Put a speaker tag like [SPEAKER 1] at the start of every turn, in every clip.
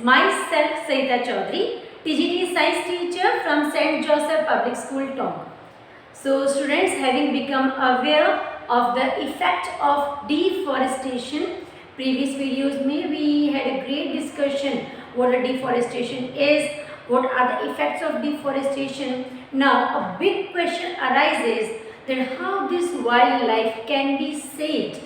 [SPEAKER 1] myself Saida Chaudhary, TGT science teacher from St. Joseph Public School, Tonk. So students, having become aware of the effect of deforestation, previous videos में we had a great discussion what a deforestation is, what are the effects of deforestation. Now a big question arises that how this wildlife can be saved.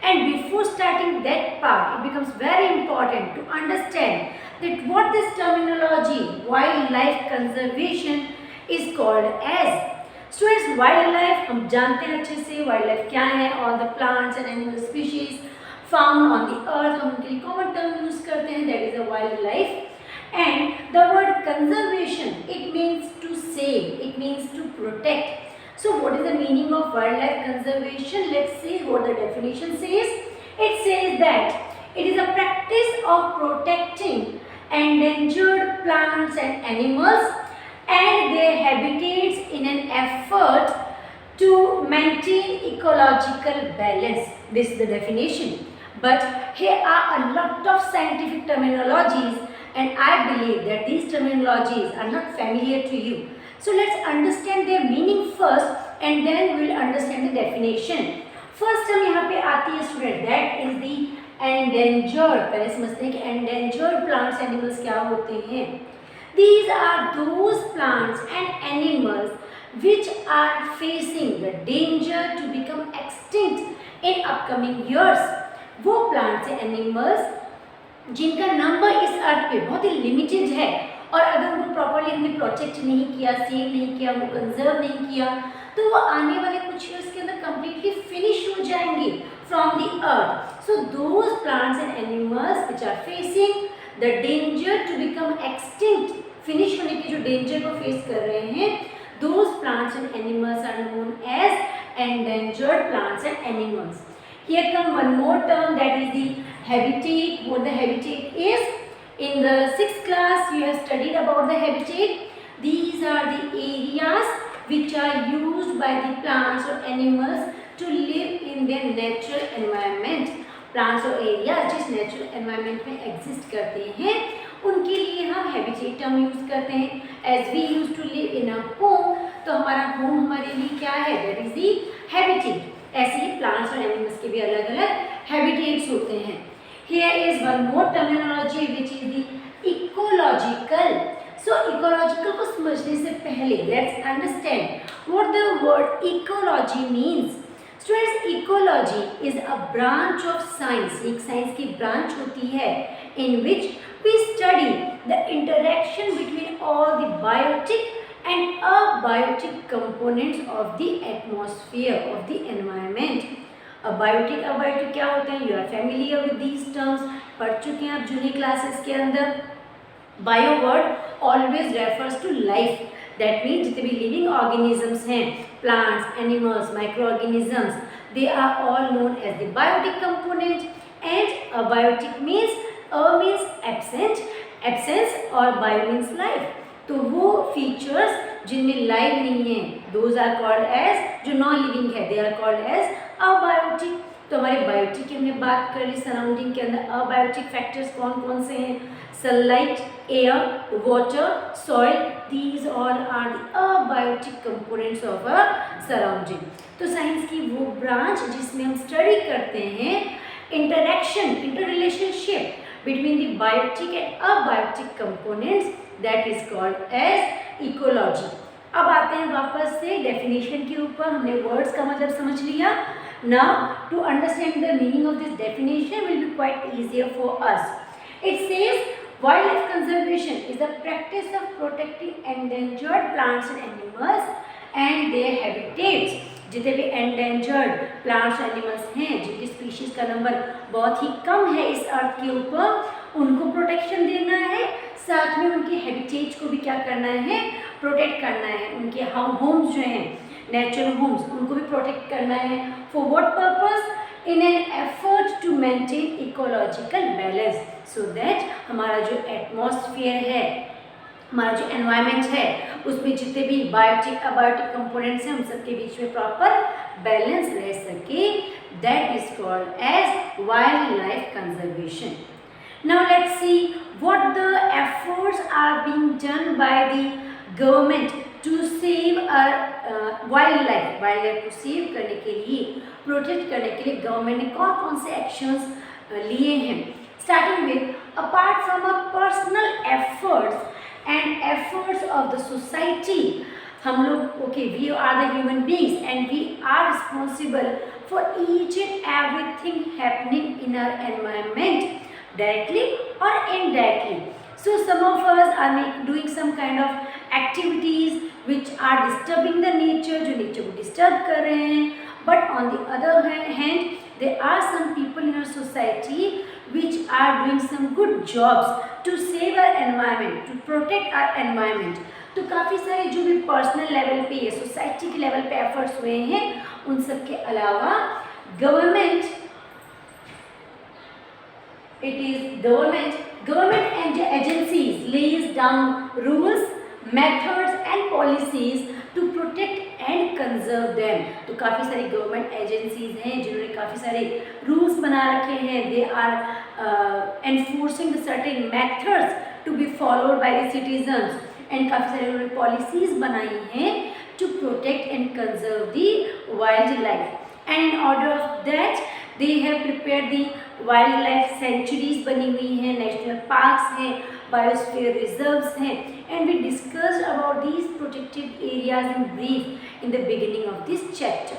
[SPEAKER 1] And before starting that part, it becomes very important to understand that what this terminology wildlife conservation is called as. Students, wildlife हम जानते हैं अच्छे से wildlife क्या है, all the plants and animal species found on the earth, हम उनके लिए common term use करते हैं, that is a wildlife. And the word conservation, it means to save, it means to protect. So what is the meaning of wildlife conservation? Let's see what the definition says. It says that it is a practice of protecting endangered plants and animals and their habitats in an effort to maintain ecological balance. This is the definition. But here are a lot of scientific terminologies and I believe that these terminologies are not familiar to you. So let's understand their meaning first and then we will understand the definition. First term यहाँ पे आती है student, that is the endangered. पहले समझते हैं कि endangered plants animals क्या होते हैं. These are those plants and animals which are facing the danger to become extinct in upcoming years. वो plants and animals जिनका नंबर इस अर्थ पे बहुत ही लिमिटेड है और अगर उनको प्रॉपरली हमने प्रोटेक्ट नहीं किया, सेव नहीं किया, उनको कंजर्व नहीं किया तो वो आने वाले कुछ ईयर्स के अंदर कम्प्लीटली फिनिश हो जाएंगे from the earth. So those plants and animals which are facing the danger to become extinct, finish होने के जो डेंजर को फेस कर रहे हैं, those plants and animals are known as endangered plants and animals. Here come one more term, that is the habitat. What the habitat is? In the 6th class you have studied about the habitat. These are the areas which are used by the plants or animals to live in their natural environment. Plants और areas जिस natural environment में exist करते हैं उनके लिए हम habitat term use करते हैं. As we used to live in a home, तो हमारा home हमारे लिए क्या है? That is the habitat. ऐसे ही प्लांट्स और एनिमल्स के भी अलग अलग हैबिटेट्स होते हैं. Here is one more terminology which is the ecological. So ecological को समझने से पहले let's understand what the word ecology means. Students, ecology is a branch of science. एक साइंस की ब्रांच होती है in which we study the interaction between all the biotic and abiotic components of the atmosphere of the environment. Abiotic, abiotic क्या होते हैं? You are familiar with these terms. पढ़ चुके हैं आप जूनियर क्लासेस के अंदर. Bio word always refers to life. That means जितने भी living organisms हैं, plants, animals, microorganisms, they are all known as the biotic component. And abiotic means means absent, absence और bio means life. तो वो features जिनमें live नहीं है those are called as, जो नॉन लिविंग है they are called as abiotic. तो हमारे बायोटिक की हमने बात कर ली. सराउंडिंग के अंदर अबायोटिक फैक्टर्स कौन कौन से हैं? Sunlight, air, water, soil, these all are the abiotic components of a surrounding. तो साइंस की वो ब्रांच जिसमें हम स्टडी करते हैं interaction, inter relationship between the biotic and abiotic components, that is called as ecology. अब आते हैं वापस से डेफिनेशन के ऊपर. हमने वर्ड्स का मतलब समझ लिया. Now to understand the meaning of this definition will be quite easier for us. It says wildlife conservation is the practice of protecting endangered plants and animals and their habitats. जितने भी endangered plants animals हैं जिनकी species का number बहुत ही कम है इस अर्थ के ऊपर, उनको प्रोटेक्शन देना है. साथ में उनके हैबिटेट्स को भी क्या करना है? प्रोटेक्ट करना है. उनके होम्स जो हैं नेचुरल होम्स उनको भी प्रोटेक्ट करना है. For what purpose? In an effort to maintain ecological balance, so that हमारा जो एटमॉस्फेयर है, हमारा जो एनवायरनमेंट है उसमें जितने भी बायोटिक अबायोटिक कंपोनेंट्स हैं उन सबके बीच में प्रॉपर बैलेंस रह सके. That is called as wild life conservation. Now let's see what the efforts are being done by the government to save our wild life को सेव करने के लिए, प्रोटेक्ट करने के लिए गवर्नमेंट ने कौन कौन से एक्शंस लिए हैं. Starting with, apart from a personal efforts and efforts of the society, हम लोग okay, we are the human beings and we are responsible for each and everything happening in our environment, directly or indirectly. So some of us are doing some kind of activities which are disturbing the nature, जो nature को disturb कर रहे हैं. But on the other hand, there are some people in our society which are doing some good jobs to save our environment, to protect our environment. तो काफ़ी सारे जो भी पर्सनल लेवल पे या सोसाइटी के लेवल पे एफर्ट्स हुए हैं, उन सब के अलावा government and agencies lay down rules, methods and policies to protect and conserve them. तो काफ़ी सारी गवर्नमेंट एजेंसीज हैं जिन्होंने काफ़ी सारे रूल्स बना रखे हैं. They are enforcing the certain methods to be followed by the citizens, and काफ़ी सारे उन्होंने पॉलिसीज बनाई हैं to protect and conserve the wild life. And in order of that they have prepared the wild life sanctuaries बनी हुई हैं, national parks हैं, biosphere reserves हैं. And we discussed about these protected areas in brief in the beginning of this chapter.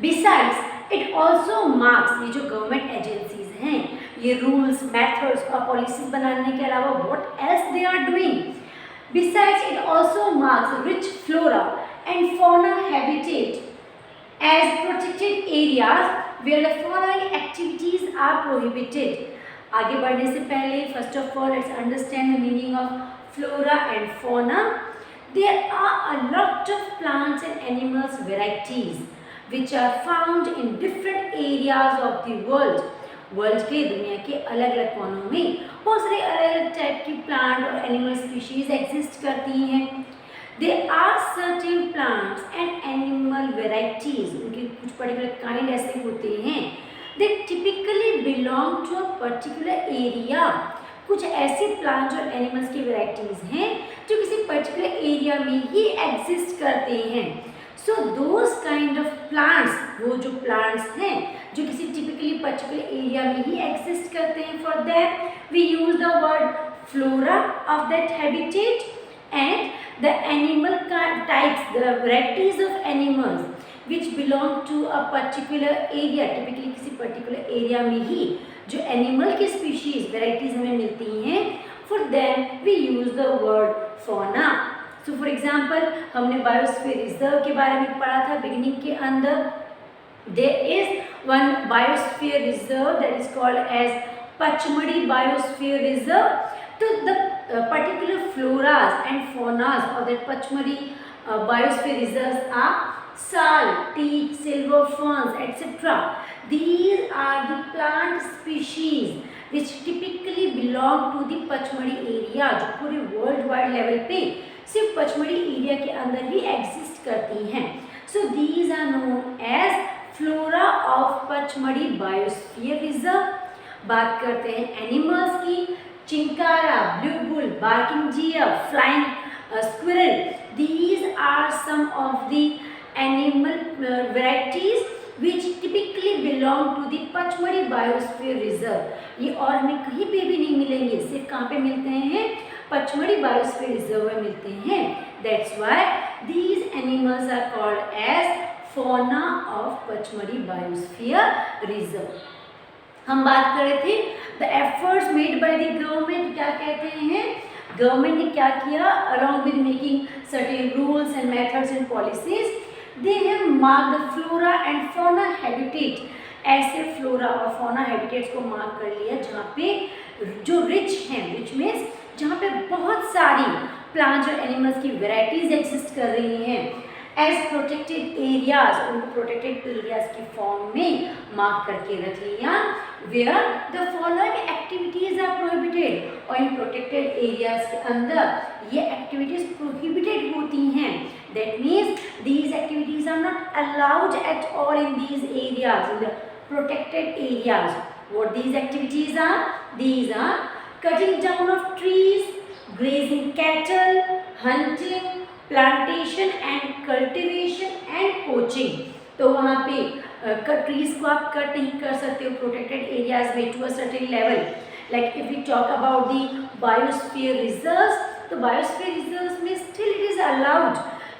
[SPEAKER 1] Besides it also marks, ये जो government agencies हैं, ये rules, methods और पॉलिसीज बनाने के अलावा what else they are doing. Besides, it also marks rich flora and fauna habitat as protected areas where the following activities are prohibited. आगे बढ़ने से पहले first of all let's understand the meaning of flora and fauna. There are a lot of plants and animals varieties which are found in different areas of the world. World के, दुनिया के अलग अलग कोनों में बहुत सारे अलग अलग टाइप की प्लांट और एनिमल स्पीशीज एग्जिस्ट करती हैं. There are certain plants and animal varieties, उनके कुछ पर्टिकुलर काइंड ऐसे होते हैं. They typically belong to a particular area. कुछ ऐसे प्लांट्स और एनिमल्स की वेराइटीज हैं जो किसी पर्टिकुलर एरिया में ही एग्जिस्ट करते हैं. So those kind of plants, वो जो प्लांट्स हैं जो किसी टिपिकली पर्टिकुलर एरिया में ही एग्जिस्ट करते हैं, for that we use the word flora of that habitat and the animal types, the varieties of animals which belong to a particular area. Typically किसी particular area में ही जो animal की species varieties हमें मिलती हैं, for them we use the word fauna. So for example, हमने biosphere reserve के बारे में पढ़ा था बिगिनिंग के अंदर. There is one biosphere reserve that is called as Pachmadi Biosphere Reserve. So the particular floras and faunas of that Pachmadi Biosphere Reserves are sal, teak, silver ferns, etc. These are the plant species which typically belong to the Pachmadi area, जो पूरे world wide level पे सिर्फ Pachmarhi area के अंदर ही exist करती हैं. So these are known as flora of Pachmarhi biosphere reserve. बात करते हैं एनिमल्स की. Chinkara, blue bull, barking deer, flying squirrel, these are some of the animal varieties which typically belong to the Pachmarhi biosphere reserve. ये और हमें कहीं पे भी नहीं मिलेंगे, सिर्फ कहाँ पे मिलते हैं? पचमढ़ी बायोस्फीयर रिजर्व में मिलते हैं. That's why these animals are called as fauna of Pachmarhi biosphere reserve. हम बात कर रहे थे the efforts made by the government. क्या कहते हैं? गवर्नमेंट ने क्या किया? along with making certain rules and methods and policies, they have marked the flora and fauna habitat. ऐसे फ्लोरा और फौना हैबिटेट्स को मार्क कर लिया जहाँ पे जो रिच हैं, विच मीन्स जहाँ पे बहुत सारी प्लांट्स और एनिमल्स की वेराइटीज एग्जिस्ट कर रही हैं. एज प्रोटेक्टेड एरियाज, उनको प्रोटेक्टेड एरियाज के फॉर्म में मार्क करके रख लिया. Where the following activities are prohibited, और इन प्रोटेक्टेड एरियाज के अंदर ये एक्टिविटीज प्रोहिबिटेड होती हैं. That means these activities are not allowed at all in these areas, in the protected areas. What these activities are? These are cutting down of trees, grazing cattle, hunting, plantation and cultivation and poaching. तो वहाँ पे trees को आप cut नहीं कर सकते हो protected areas में to a certain level. Like if we talk about the biosphere reserves, तो बायोस्फीयर रिजर्व्स में still it is allowed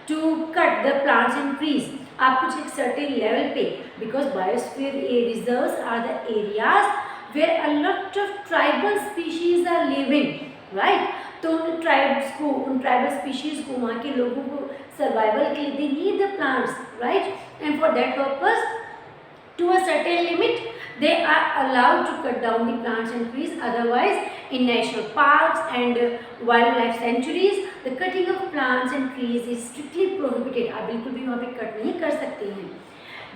[SPEAKER 1] to cut the plants and trees. आप कुछ एक सर्टेन लेवल पे, because biosphere reserves are the areas where a lot of tribal species are living, right? तो उन tribes को, उन ट्राइबल स्पीशीज को, वहाँ के लोगों को सर्वाइवल के लिए they need the plants, right? And for that purpose to a certain limit they are allowed to cut down the plants and trees. Otherwise in national parks and wildlife sanctuaries the cutting of plants and trees is strictly prohibited. आप बिल्कुल भी वहाँ पे cut नहीं कर सकते हैं.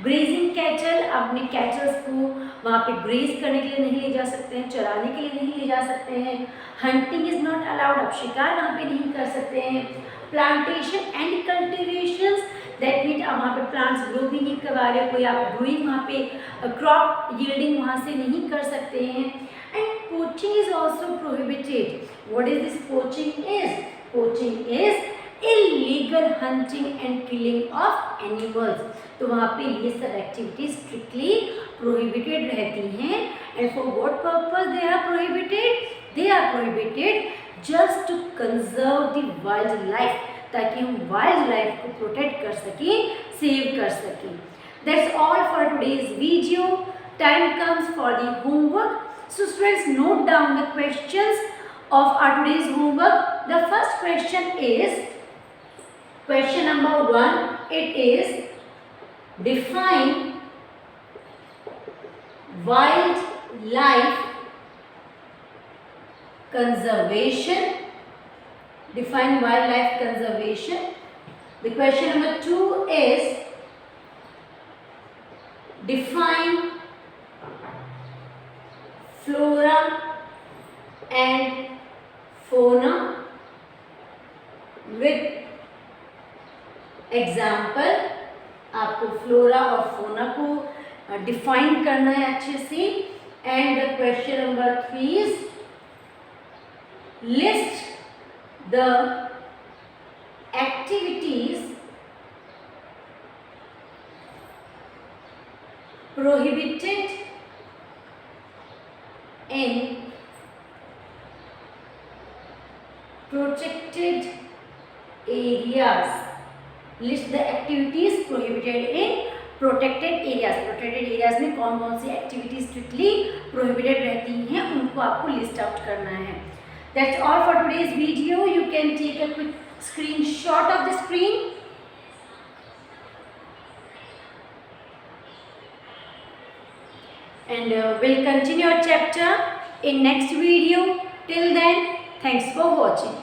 [SPEAKER 1] Grazing cattle, अपने कैटल्स को वहाँ पे ग्रेज करने के लिए नहीं ले जा सकते हैं, चराने के लिए नहीं ले जा सकते हैं. हंटिंग इज नॉट अलाउड, आप शिकार वहाँ पे नहीं कर सकते हैं. प्लांटेशन एंड कल्टिवेशंस, दैट मीन आप वहाँ पे प्लांट्स ग्रो भी नहीं करवा रहे, कोई आप ग्रोइंग वहाँ पे क्रॉप यील्डिंग वहाँ से नहीं कर सकते हैं. And poaching is also prohibited. What is this poaching is? Poaching is illegal hunting and killing of animals. तो वहाँ पे ये सब एक्टिविटीज स्ट्रिक्टली प्रोहिबिटेड रहती हैं. And for what purpose they are prohibited? They are prohibited just to conserve the wild life, ताकि हम wild life को प्रोटेक्ट कर सकें, सेव कर सकें. That's all for today's video. Time comes for the homework. So students, note down the questions of our today's homework. The first question is question number 1. It is define wildlife conservation. Define wildlife conservation. The question number 2 is define flora and fauna with example. आपको flora और फोना को define करना है अच्छे से. And the question number 3 is list the activities prohibited in protected areas. List the activities prohibited in protected areas. Protected areas में कौन कौन सी activities strictly prohibited रहती हैं, उनको आपको list out करना है. That's all for today's video. You can take a quick screenshot of the screen. And we'll continue our chapter in next video. Till then, thanks for watching.